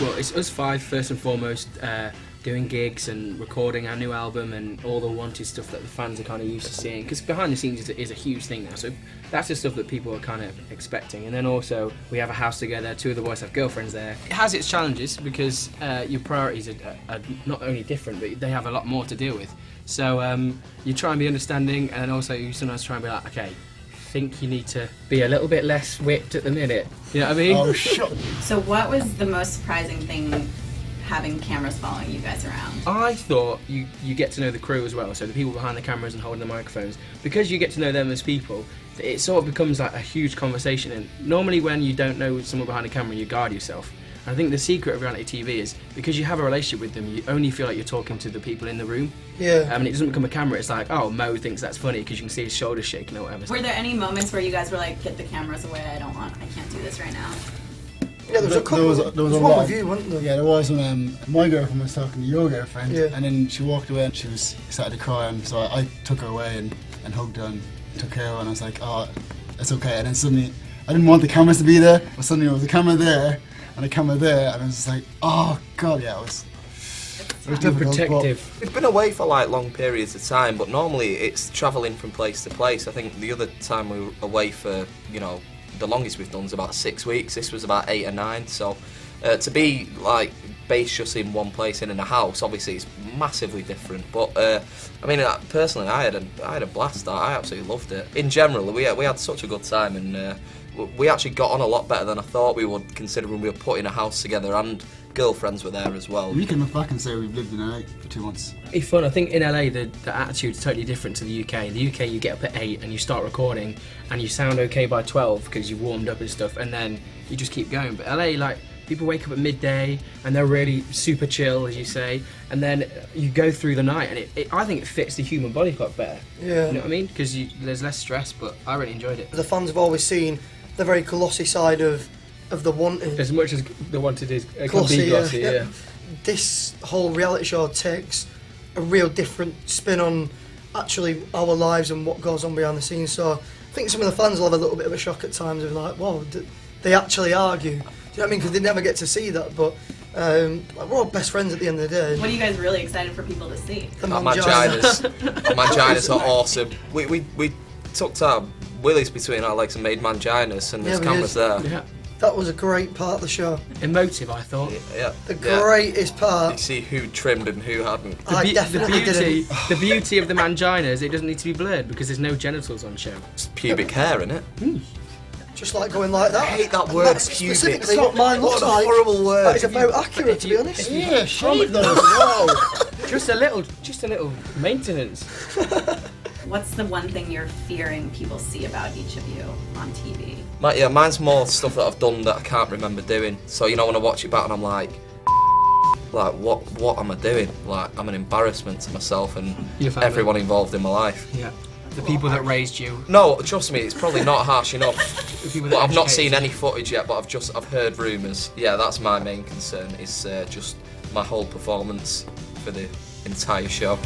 Well, it's us five first and foremost, doing gigs and recording our new album and all the wanted stuff that the fans are kind of used to seeing. Because behind the scenes is a huge thing now, so that's the stuff that people are kind of expecting. And then also we have a house together. 2 of the boys have girlfriends there. It has its challenges because your priorities are not only different, but they have a lot more to deal with. So you try and be understanding, and also you sometimes try and be like, okay, I think you need to be a little bit less whipped at the minute. You know what I mean? Oh, shut. So what was the most surprising thing having cameras following you guys around? I thought you get to know the crew as well, so the people behind the cameras and holding the microphones. Because you get to know them as people, it sort of becomes like a huge conversation. And normally when you don't know someone behind the camera, you guard yourself. And I think the secret of reality TV is because you have a relationship with them, you only feel like you're talking to the people in the room. Yeah. And it doesn't become a camera. It's like, oh, Mo thinks that's funny because you can see his shoulders shaking or whatever. Were there any moments where you guys were like, get the cameras away, I can't do this right now? Yeah, there was a couple. There was a one lot. with you, wasn't there? Yeah, there was when my girlfriend was talking to your girlfriend, Yeah. and then she walked away and she started to cry, and so I took her away and hugged her and took care of her, and I was like, oh, it's okay. And then suddenly, I didn't want the cameras to be there, but suddenly there was a camera there and a camera there, and I was just like, oh god, yeah, it was difficult, protective. We've been away for like long periods of time, but normally it's travelling from place to place. I think the other time we were away for, the longest we've done is about 6 weeks. This was about 8 or 9. So to be like based just in one place and in a house, obviously it's massively different. But I mean, personally, I had a blast. I absolutely loved it. In general, we had such a good time, and we actually got on a lot better than I thought we would, considering we were putting a house together and girlfriends were there as well. We can look back and say we've lived in LA for 2 months. It's fun. I think in LA the attitude's totally different to the UK. In the UK you get up at 8 and you start recording and you sound okay by 12 because you've warmed up and stuff, and then you just keep going. But LA, like, people wake up at midday and they're really super chill, as you say, and then you go through the night, and I think it fits the human body clock better. Yeah. You know what I mean? Because there's less stress, but I really enjoyed it. The fans have always seen the very glossy side of the Wanted. As much as the Wanted is can Glossy, be glossy, yeah. yeah. This whole reality show takes a real different spin on actually our lives and what goes on behind the scenes. So I think some of the fans will have a little bit of a shock at times of like, wow, they actually argue. Do you know what I mean? Because they never get to see that. But like, we're all best friends at the end of the day. What are you guys really excited for people to see? The Our manginas. manginas. Our manginas are awesome. We tucked our willies between our legs and made manginas, and there's we cameras did. there. Yeah. That was a great part of the show. Emotive, I thought. Yeah. The Yeah. greatest You part. see who trimmed and who hadn't. I definitely didn't. The beauty of the manginas, it doesn't need to be blurred because there's no genitals on show. It's pubic hair, innit? Just like going like that. I hate that And word, that's pubic. specifically what mine looks What a like. horrible word. That is about accurate, to be honest. Yeah, shave those as well. Just a little maintenance. What's the one thing you're fearing people see about each of you on TV? Mine's more stuff that I've done that I can't remember doing. So when I watch it back and I'm like, what am I doing? Like, I'm an embarrassment to myself and Your family. everyone involved in my life. Yeah. The people that raised you. No, trust me, it's probably not harsh enough. The people that But I've not educated seen you. any footage yet, but I've heard rumours. Yeah, that's my main concern, is just my whole performance for the entire show.